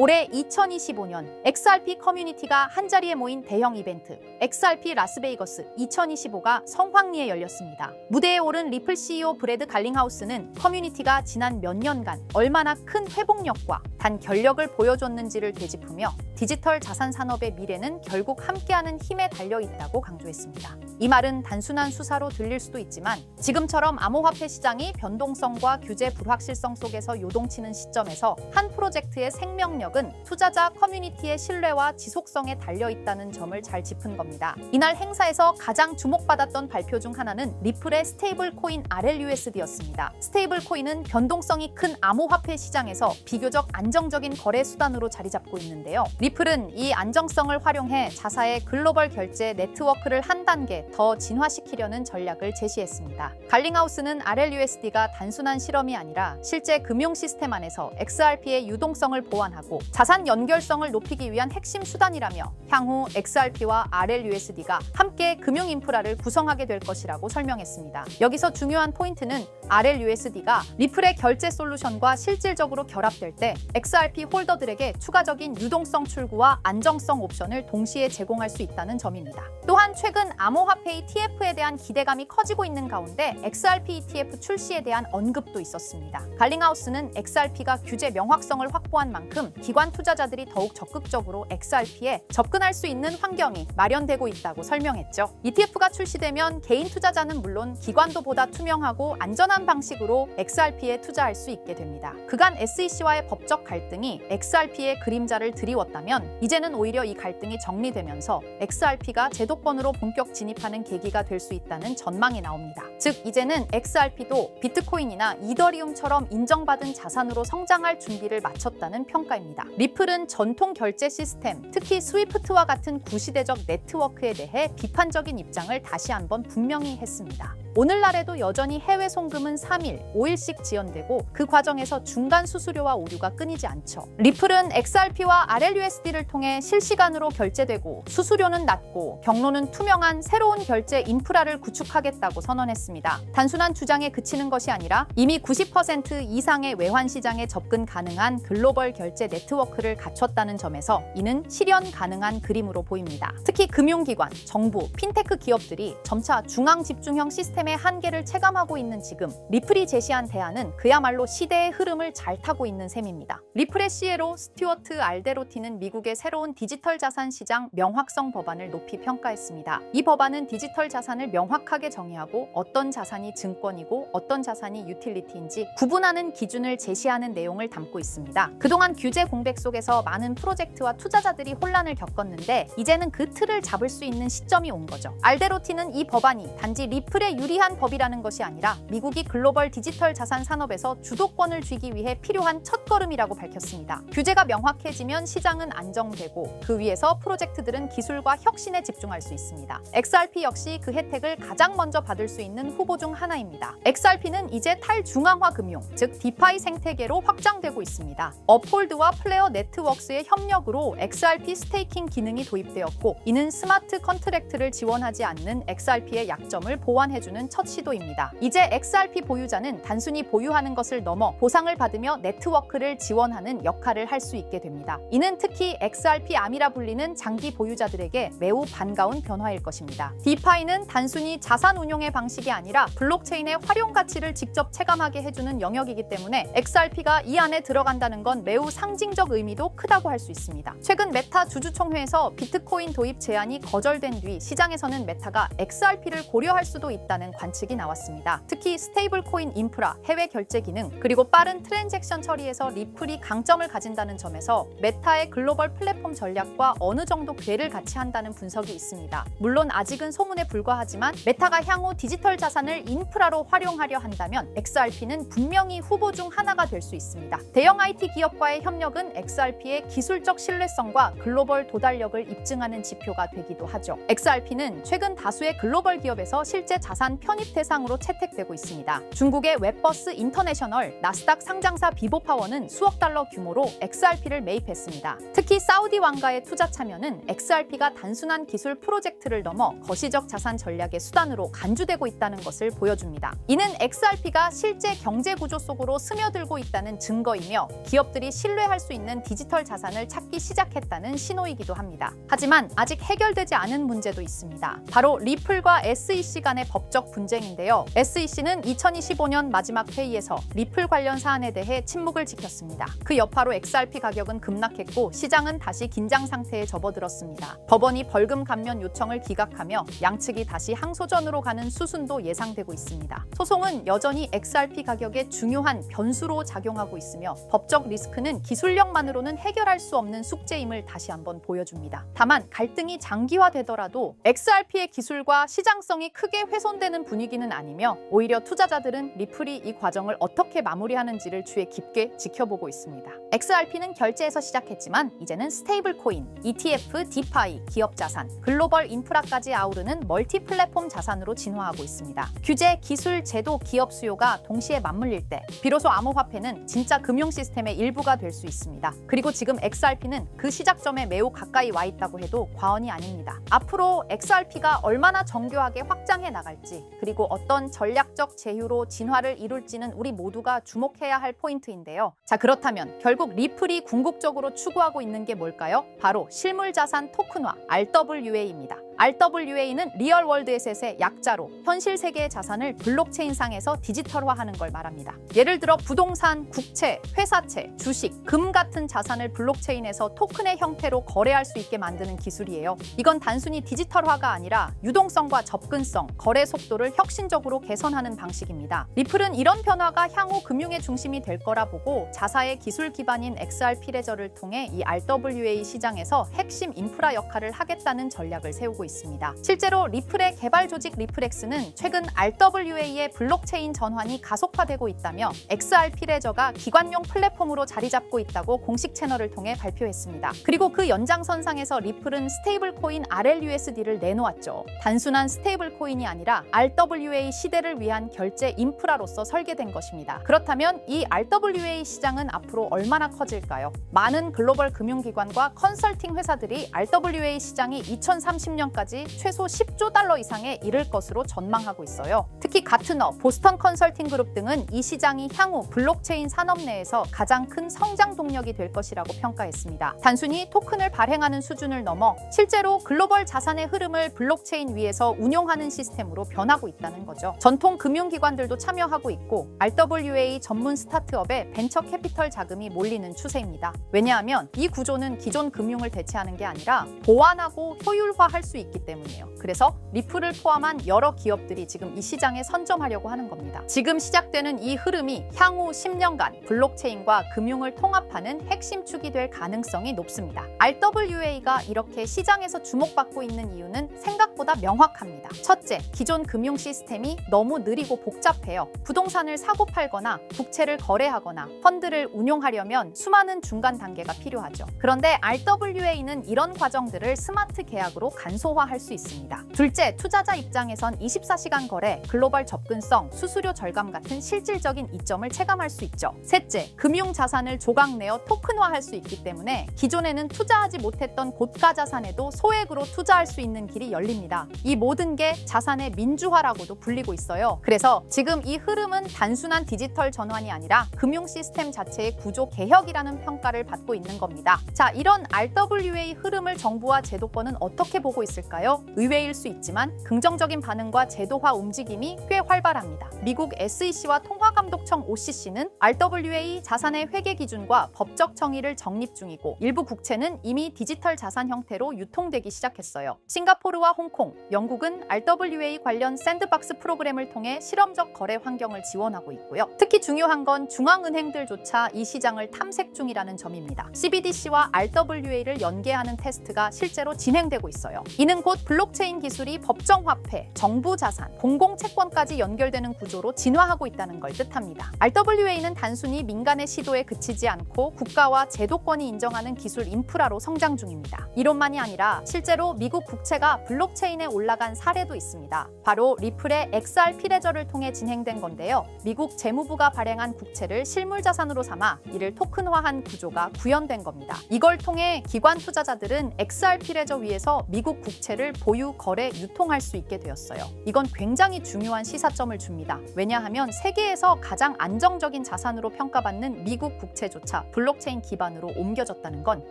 올해 2025년 XRP 커뮤니티가 한자리에 모인 대형 이벤트 XRP 라스베이거스 2025가 성황리에 열렸습니다. 무대에 오른 리플 CEO 브래드 갈링하우스는 커뮤니티가 지난 몇 년간 얼마나 큰 회복력과 단결력을 보여줬는지를 되짚으며 디지털 자산 산업의 미래는 결국 함께하는 힘에 달려있다고 강조했습니다. 이 말은 단순한 수사로 들릴 수도 있지만 지금처럼 암호화폐 시장이 변동성과 규제 불확실성 속에서 요동치는 시점에서 한 프로젝트의 생명력은 투자자 커뮤니티의 신뢰와 지속성에 달려있다는 점을 잘 짚은 겁니다. 이날 행사에서 가장 주목받았던 발표 중 하나는 리플의 스테이블 코인 RLUSD였습니다. 스테이블 코인은 변동성이 큰 암호화폐 시장에서 비교적 안정적인 거래 수단으로 자리 잡고 있는데요. 리플은 이 안정성을 활용해 자사의 글로벌 결제 네트워크를 한 단계 더 진화시키려는 전략을 제시했습니다. 갈링하우스는 RLUSD가 단순한 실험이 아니라 실제 금융 시스템 안에서 XRP의 유동성을 보완하고 자산 연결성을 높이기 위한 핵심 수단이라며 향후 XRP와 RLUSD가 함께 금융 인프라를 구성하게 될 것이라고 설명했습니다. 여기서 중요한 포인트는 RLUSD가 리플의 결제 솔루션과 실질적으로 결합될 때 XRP 홀더들에게 추가적인 유동성 출구와 안정성 옵션을 동시에 제공할 수 있다는 점입니다. 또한 최근 암호화폐 ETF에 대한 기대감이 커지고 있는 가운데 XRP ETF 출시에 대한 언급도 있었습니다. 갈링하우스는 XRP가 규제 명확성을 확보한 만큼 기관 투자자들이 더욱 적극적으로 XRP에 접근할 수 있는 환경이 마련되고 있다고 설명했죠. ETF가 출시되면 개인 투자자는 물론 기관도 보다 투명하고 안전한 방식으로 XRP에 투자할 수 있게 됩니다. 그간 SEC와의 법적 갈등이 XRP의 그림자를 드리웠다면 이제는 오히려 이 갈등이 정리되면서 XRP가 제도권으로 본격 진입하는 계기가 될 수 있다는 전망이 나옵니다. 즉 이제는 XRP도 비트코인이나 이더리움처럼 인정받은 자산으로 성장할 준비를 마쳤다는 평가입니다. 리플은 전통 결제 시스템, 특히 스위프트와 같은 구시대적 네트워크에 대해 비판적인 입장을 다시 한번 분명히 했습니다. 오늘날에도 여전히 해외 송금은 3일, 5일씩 지연되고 그 과정에서 중간 수수료와 오류가 끊이지 않죠. 리플은 XRP와 RLUSD를 통해 실시간으로 결제되고 수수료는 낮고 경로는 투명한 새로운 결제 인프라를 구축하겠다고 선언했습니다. 단순한 주장에 그치는 것이 아니라 이미 90% 이상의 외환 시장에 접근 가능한 글로벌 결제 네트워크를 갖췄다는 점에서 이는 실현 가능한 그림으로 보입니다. 특히 금융기관, 정부, 핀테크 기업들이 점차 중앙 집중형 시스템의 한계를 체감하고 있는 지금 리플이 제시한 대안은 그야말로 시대의 흐름을 잘 타고 있는 셈입니다. 리플의 CEO로 스튜어트 알데로티는 미국의 새로운 디지털 자산 시장 명확성 법안을 높이 평가했습니다. 이 법안은 디지털 자산을 명확하게 정의하고 어떤 자산이 증권이고 어떤 자산이 유틸리티인지 구분하는 기준을 제시하는 내용을 담고 있습니다. 그동안 규제 공백 속에서 많은 프로젝트와 투자자들이 혼란을 겪었는데 이제는 그 틀을 잡을 수 있는 시점이 온 거죠. 알데로티는 이 법안이 단지 리플의 유리한 법이라는 것이 아니라 미국이 글로벌 디지털 자산 산업에서 주도권을 쥐기 위해 필요한 첫걸음이라고 밝혔습니다. 규제가 명확해지면 시장은 안정되고 그 위에서 프로젝트들은 기술과 혁신에 집중할 수 있습니다. XRP 역시 그 혜택을 가장 먼저 받을 수 있는 후보 중 하나입니다. XRP는 이제 탈중앙화 금융, 즉 디파이 생태계로 확장되고 있습니다. 업홀드와 플레어 네트워크스의 협력으로 XRP 스테이킹 기능이 도입되었고 이는 스마트 컨트랙트를 지원하지 않는 XRP의 약점을 보완해주는 첫 시도입니다. 이제 XRP 보유자는 단순히 보유하는 것을 넘어 보상을 받으며 네트워크를 지원하는 역할을 할 수 있게 됩니다. 이는 특히 XRP 암이라 불리는 장기 보유자들에게 매우 반가운 변화일 것입니다. 디파이는 단순히 자산 운용의 방식이 아니라 블록체인의 활용 가치를 직접 체감하게 해주는 영역이기 때문에 XRP가 이 안에 들어간다는 건 매우 상징적 의미도 크다고 할 수 있습니다. 최근 메타 주주총회에서 비트코인 도입 제안이 거절된 뒤 시장에서는 메타가 XRP를 고려할 수도 있다는 관측이 나왔습니다. 특히 스테이블 코인 인프라, 해외 결제 기능, 그리고 빠른 트랜잭션 처리에서 리플이 강점을 가진다는 점에서 메타의 글로벌 플랫폼 전략과 어느 정도 궤를 같이 한다는 분석이 있습니다. 물론 아직은 소문에 불과하지만 메타가 향후 디지털 자산을 인프라로 활용하려 한다면 XRP는 분명히 후보 중 하나가 될 수 있습니다. 대형 IT 기업과의 협력은 XRP의 기술적 신뢰성과 글로벌 도달력을 입증하는 지표가 되기도 하죠. XRP는 최근 다수의 글로벌 기업에서 실제 자산 편입 대상으로 채택되고 있습니다. 중국의 웹버스 인터내셔널, 나스닥 상장사 비보파워는 수억 달러 규모로 XRP를 매입했습니다. 특히 사우디 왕가의 투자 참여는 XRP가 단순한 기술 프로젝트를 넘어 거시적 자산 전략의 수단으로 간주되고 있다는 것을 보여줍니다. 이는 XRP가 실제 경제 구조 속으로 스며들고 있다는 증거이며 기업들이 신뢰할 수 있는 디지털 자산을 찾기 시작했다는 신호이기도 합니다. 하지만 아직 해결되지 않은 문제도 있습니다. 바로 리플과 SEC 간의 법적 분쟁인데요. SEC는 2025년 마지막 회의에서 리플 관련 사안에 대해 침묵을 지켰습니다. 그 여파로 XRP 가격은 급락했고 시장은 다시 긴장 상태에 접어들었습니다. 법원이 벌금 감면 요청을 기각하며 양측이 다시 항소전으로 가는 수순도 예상되고 있습니다. 소송은 여전히 XRP 가격에 중요한 변수로 작용하고 있으며 법적 리스크는 기술력만으로는 해결할 수 없는 숙제임을 다시 한번 보여줍니다. 다만 갈등이 장기화되더라도 XRP의 기술과 시장성이 크게 훼손되는 분위기는 아니며 오히려 투자자들은 리플이 이 과정을 어떻게 마무리하는지를 주의 깊게 지켜보고 있습니다. XRP는 결제에서 시작했지만 이제는 스테이블 코인, ETF, 디파이, 기업 자산, 글로벌 인프라까지 아우르는 멀티 플랫폼 자산으로 진화하고 있습니다. 규제, 기술, 제도, 기업 수요가 동시에 맞물릴 때 비로소 암호화폐는 진짜 금융 시스템의 일부가 될 수 있습니다. 그리고 지금 XRP는 그 시작점에 매우 가까이 와 있다고 해도 과언이 아닙니다. 앞으로 XRP가 얼마나 정교하게 확장해 나갈지 그리고 어떤 전략적 제휴로 진화를 이룰지는 우리 모두가 주목해야 할 포인트인데요. 자, 그렇다면 결국 리플이 궁극적으로 추구하고 있는 게 뭘까요? 바로 실물자산 토큰화, RWA입니다. RWA는 리얼월드 에셋의 약자로 현실 세계의 자산을 블록체인상에서 디지털화하는 걸 말합니다. 예를 들어 부동산, 국채, 회사채, 주식, 금 같은 자산을 블록체인에서 토큰의 형태로 거래할 수 있게 만드는 기술이에요. 이건 단순히 디지털화가 아니라 유동성과 접근성, 거래 속도를 혁신적으로 개선하는 방식입니다. 리플은 이런 변화가 향후 금융의 중심이 될 거라 보고 자사의 기술 기반인 XRP 레저를 통해 이 RWA 시장에서 핵심 인프라 역할을 하겠다는 전략을 세우고 있습니다. 실제로 리플의 개발 조직 리플엑스는 최근 RWA의 블록체인 전환이 가속화되고 있다며 XRP 레저가 기관용 플랫폼으로 자리 잡고 있다고 공식 채널을 통해 발표했습니다. 그리고 그 연장선상에서 리플은 스테이블 코인 RLUSD를 내놓았죠. 단순한 스테이블 코인이 아니라 RWA 시대를 위한 결제 인프라로서 설계된 것입니다. 그렇다면 이 RWA 시장은 앞으로 얼마나 커질까요? 많은 글로벌 금융기관과 컨설팅 회사들이 RWA 시장이 2030년까지 최소 10조 달러 이상에 이를 것으로 전망하고 있어요. 특히 가트너, 보스턴 컨설팅 그룹 등은 이 시장이 향후 블록체인 산업 내에서 가장 큰 성장 동력이 될 것이라고 평가했습니다. 단순히 토큰을 발행하는 수준을 넘어 실제로 글로벌 자산의 흐름을 블록체인 위에서 운용하는 시스템으로 변하고 있다는 거죠. 전통 금융기관들도 참여하고 있고 RWA 전문 스타트업에 벤처 캐피털 자금이 몰리는 추세입니다. 왜냐하면 이 구조는 기존 금융을 대체하는 게 아니라 보완하고 효율화할 수 있기 때문이에요. 그래서 리플을 포함한 여러 기업들이 지금 이 시장에 선점하려고 하는 겁니다. 지금 시작되는 이 흐름이 향후 10년간 블록체인과 금융을 통합하는 핵심 축이 될 가능성이 높습니다. RWA가 이렇게 시장에서 주목받고 있는 이유는 생각보다 명확합니다. 첫째, 기존 금융 시스템이 너무 느리고 복잡해요. 부동산을 사고 팔거나 국채를 거래하거나 펀드를 운용하려면 수많은 중간 단계가 필요하죠. 그런데 RWA는 이런 과정들을 스마트 계약으로 간소화할 수 있습니다. 둘째, 투자자 입장에선 24시간 거래, 글로벌 접근성, 수수료 절감 같은 실질적인 이점을 체감할 수 있죠. 셋째, 금융 자산을 조각내어 토큰화할 수 있기 때문에 기존에는 투자하지 못했던 고가 자산에도 소액으로 투자할 수 있는 길이 열립니다. 이 모든 게 자산의 민주화라고도 불리고 있어요. 그래서 지금 이 흐름은 단순한 디지털 전환이 아니라 금융 시스템 자체의 구조 개혁이라는 평가를 받고 있는 겁니다. 자, 이런 RWA 흐름을 정부와 제도권은 어떻게 보고 있을까요? 의외일 수 있지만 긍정적인 반응과 제도화 움직임이 꽤 활발합니다. 미국 SEC와 통화감독청 OCC는 RWA 자산의 회계 기준과 법적 정의를 정립 중이고 일부 국채는 이미 디지털 자산 형태로 유통되기 시작했어요. 싱가포르와 홍콩, 영국은 RWA 관련 샌드박스 프로그램을 통해 실험적 거래 환경을 지원하고 있고요. 특히 중요한 건 중앙은행들조차 이 시장을 탐색 중이라는 점입니다. CBDC와 RWA를 연계하는 테스트가 실제로 진행되고 있어요. 이는 이는 곧 블록체인 기술이 법정화폐, 정부자산, 공공채권까지 연결되는 구조로 진화하고 있다는 걸 뜻합니다. RWA는 단순히 민간의 시도에 그치지 않고 국가와 제도권이 인정하는 기술 인프라로 성장 중입니다. 이론만이 아니라 실제로 미국 국채가 블록체인에 올라간 사례도 있습니다. 바로 리플의 XRP 레저를 통해 진행된 건데요. 미국 재무부가 발행한 국채를 실물자산으로 삼아 이를 토큰화한 구조가 구현된 겁니다. 이걸 통해 기관 투자자들은 XRP 레저 위에서 미국 국채를 보유, 거래, 유통할 수 있게 되었어요. 이건 굉장히 중요한 시사점을 줍니다. 왜냐하면 세계에서 가장 안정적인 자산으로 평가받는 미국 국채조차 블록체인 기반으로 옮겨졌다는 건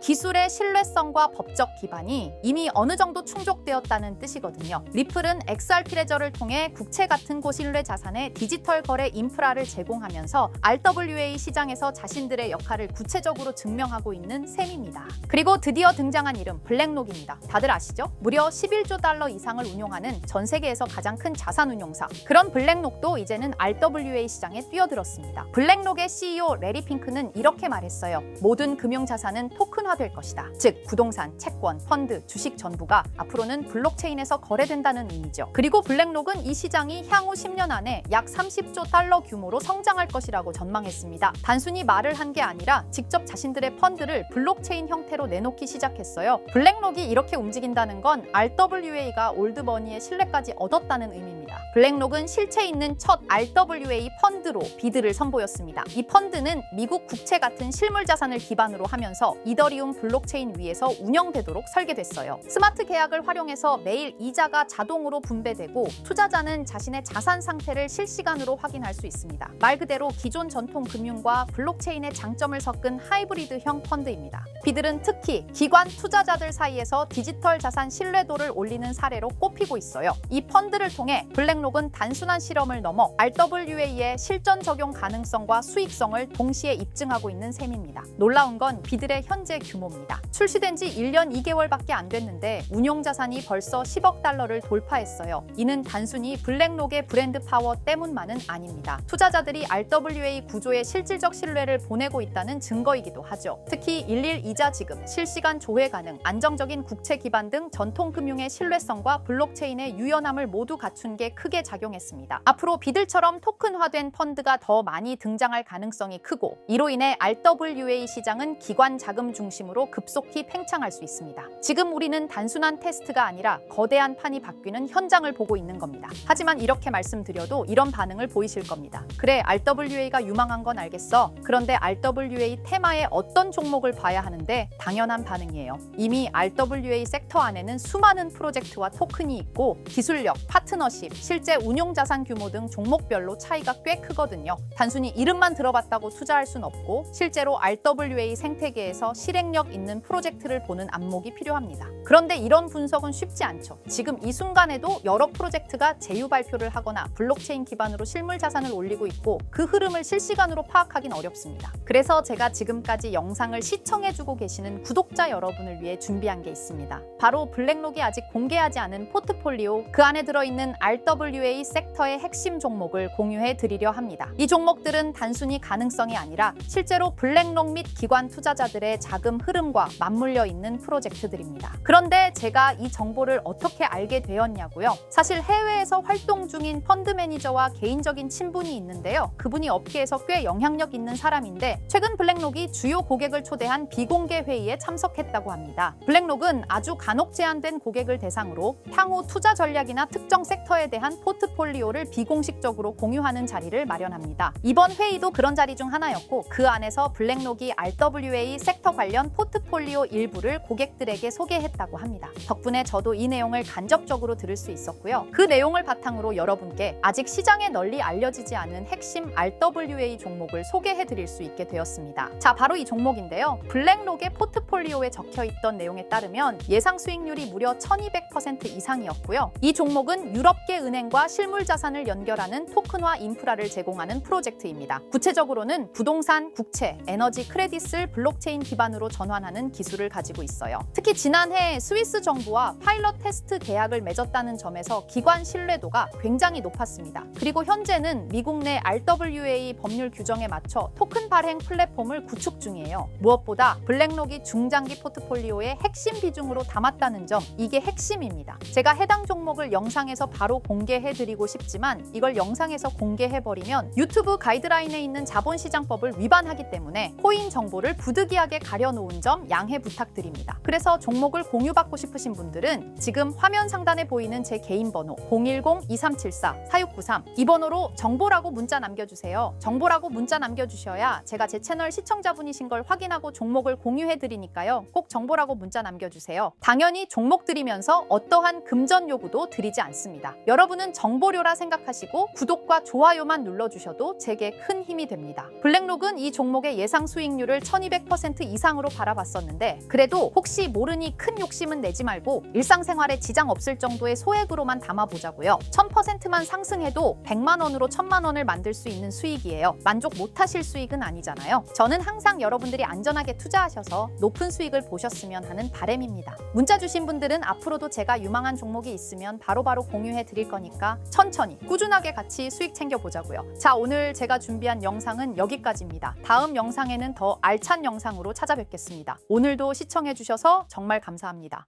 기술의 신뢰성과 법적 기반이 이미 어느 정도 충족되었다는 뜻이거든요. 리플은 XRP 레저를 통해 국채 같은 고신뢰 자산의 디지털 거래 인프라를 제공하면서 RWA 시장에서 자신들의 역할을 구체적으로 증명하고 있는 셈입니다. 그리고 드디어 등장한 이름 블랙록입니다. 다들 아시죠? 무려 11조 달러 이상을 운용하는 전 세계에서 가장 큰 자산 운용사. 그런 블랙록도 이제는 RWA 시장에 뛰어들었습니다. 블랙록의 CEO 레리 핑크는 이렇게 말했어요. 모든 금융자산은 토큰화될 것이다. 즉 부동산, 채권, 펀드, 주식 전부가 앞으로는 블록체인에서 거래된다는 의미죠. 그리고 블랙록은 이 시장이 향후 10년 안에 약 30조 달러 규모로 성장할 것이라고 전망했습니다. 단순히 말을 한 게 아니라 직접 자신들의 펀드를 블록체인 형태로 내놓기 시작했어요. 블랙록이 이렇게 움직인다는 건 RWA가 올드머니의 신뢰까지 얻었다는 의미입니다. 블랙록은 실체 있는 첫 RWA 펀드로 비드를 선보였습니다. 이 펀드는 미국 국채 같은 실물 자산을 기반으로 하면서 이더리움 블록체인 위에서 운영되도록 설계됐어요. 스마트 계약을 활용해서 매일 이자가 자동으로 분배되고 투자자는 자신의 자산 상태를 실시간으로 확인할 수 있습니다. 말 그대로 기존 전통 금융과 블록체인의 장점을 섞은 하이브리드형 펀드입니다. 비들은 특히 기관 투자자들 사이에서 디지털 자산 신뢰도를 올리는 사례로 꼽히고 있어요. 이 펀드를 통해 블랙록은 단순한 실험을 넘어 RWA의 실전 적용 가능성과 수익성을 동시에 입증하고 있는 셈입니다. 놀라운 건 비들의 현재 규모입니다. 출시된 지 1년 2개월밖에 안 됐는데 운용 자산이 벌써 10억 달러를 돌파했어요. 이는 단순히 블랙록의 브랜드 파워 때문만은 아닙니다. 투자자들이 RWA 구조에 실질적 신뢰를 보내고 있다는 증거이기도 하죠. 특히 일일 이자 지급, 실시간 조회 가능, 안정적인 국채 기반 등 전통 금융의 신뢰성과 블록체인의 유연함을 모두 갖춘 게 크게 작용했습니다. 앞으로 비들처럼 토큰화된 펀드가 더 많이 등장할 가능성이 크고 이로 인해 RWA 시장은 기관 자금 중심으로 급속히 팽창할 수 있습니다. 지금 우리는 단순한 테스트가 아니라 거대한 판이 바뀌는 현장을 보고 있는 겁니다. 하지만 이렇게 말씀드려도 이런 반응을 보이실 겁니다. 그래, RWA가 유망한 건 알겠어. 그런데 RWA 테마의 어떤 종목을 봐야 하는데 당연한 반응이에요. 이미 RWA 섹터 안에는 수많은 프로젝트와 토큰이 있고 기술력, 파트너십, 실제 운용 자산 규모 등 종목별로 차이가 꽤 크거든요. 단순히 이름만 들어봤다고 투자할 순 없고 실제로 RWA 생태계에서 실행력 있는 프로젝트를 보는 안목이 필요합니다. 그런데 이런 분석은 쉽지 않죠. 지금 이 순간에도 여러 프로젝트가 제휴 발표를 하거나 블록체인 기반으로 실물 자산을 올리고 있고 그 흐름을 실시간으로 파악하긴 어렵습니다. 그래서 제가 지금까지 영상을 시청해주고 계시는 구독자 여러분을 위해 준비한 게 있습니다. 바로 블랙록이 아직 공개하지 않은 포트폴리오, 그 안에 들어있는 RWA 섹터의 핵심 종목을 공유해 드리려 합니다. 이 종목들은 단순히 가능성이 아니라 실제로 블랙록 및 기관 투자자들의 자금 흐름과 맞물려 있는 프로젝트들입니다. 그런데 제가 이 정보를 어떻게 알게 되었냐고요? 사실 해외에서 활동 중인 펀드 매니저와 개인적인 친분이 있는데요. 그분이 업계에서 꽤 영향력 있는 사람인데 최근 블랙록이 주요 고객을 초대한 비공개 회의에 참석했다고 합니다. 블랙록은 아주 간혹 제한된 고객을 대상으로 향후 투자 전략이나 특정 섹터에 대한 포트폴리오를 비공식적으로 공유하는 자리를 마련합니다. 이번 회의도 그런 자리 중 하나였고 그 안에서 블랙록이 RWA 섹터 관련 포트폴리오 일부를 고객들에게 소개했다고 합니다. 덕분에 저도 이 내용을 간접적으로 들을 수 있었고요. 그 내용을 바탕으로 여러분께 아직 시장에 널리 알려지지 않은 핵심 RWA 종목을 소개해 드릴 수 있게 되었습니다. 자, 바로 이 종목인데요. 블랙록의 포트폴리오에 적혀있던 내용에 따르면 예상 수익률이 무려 1200% 이상이었고요. 이 종목은 유럽계 은행과 실물 자산을 연결하는 토큰화 인프라를 제공하는 프로젝트입니다. 구체적으로는 부동산, 국채, 에너지 크레딧을 블록체인 기반으로 전환하는 기술을 가지고 있어요. 특히 지난해 스위스 정부와 파일럿 테스트 계약을 맺었다는 점에서 기관 신뢰도가 굉장히 높았습니다. 그리고 현재는 미국 내 RWA 법률 규정에 맞춰 토큰 발행 플랫폼을 구축 중이에요. 무엇보다 블랙록이 중장기 포트폴리오의 핵심 비중으로 담았다는 점, 이게 핵심입니다. 제가 해당 종목을 영상에서 바로 공개해드리고 싶지만 이걸 영상에서 공개해버리면 유튜브 가이드라인에 있는 자본시장법을 위반하기 때문에 코인 정보를 부득이하게 가려놓은 점 양해 부탁드립니다. 그래서 종목을 공유받고 싶으신 분들은 지금 화면 상단에 보이는 제 개인 번호 010-2374-4693 이 번호로 정보라고 문자 남겨주세요. 정보라고 문자 남겨주셔야 제가 제 채널 시청자분이신 걸 확인하고 종목을 공유해드리니까요. 꼭 정보라고 문자 남겨주세요. 당연히 종목 드리면서 어떠한 금전 요구도 드리지 않습니다. 여러분은 정보료라 생각하시고 구독과 좋아요만 눌러주셔도 제게 큰 힘이 됩니다. 블랙록은 이 종목의 예상 수익률을 1200% 이상으로 바라봤었는데 그래도 혹시 모르니 큰 욕심은 내지 말고 일상생활에 지장 없을 정도의 소액으로만 담아보자고요. 1000%만 상승해도 100만 원으로 1000만 원을 만들 수 있는 수익이에요. 만족 못하실 수익은 아니잖아요. 저는 항상 여러분들이 안전하게 투자하셔서 높은 수익을 보셨으면 하는 바람입니다. 문자 주신 분들은 앞으로도 제가 유망한 종목이 있으면 바로바로 공유해 드릴 거니까 천천히 꾸준하게 같이 수익 챙겨보자고요. 자, 오늘 제가 준비한 영상은 여기까지입니다. 다음 영상에는 더 알찬 영상으로 찾아뵙겠습니다. 오늘도 시청해 주셔서 정말 감사합니다.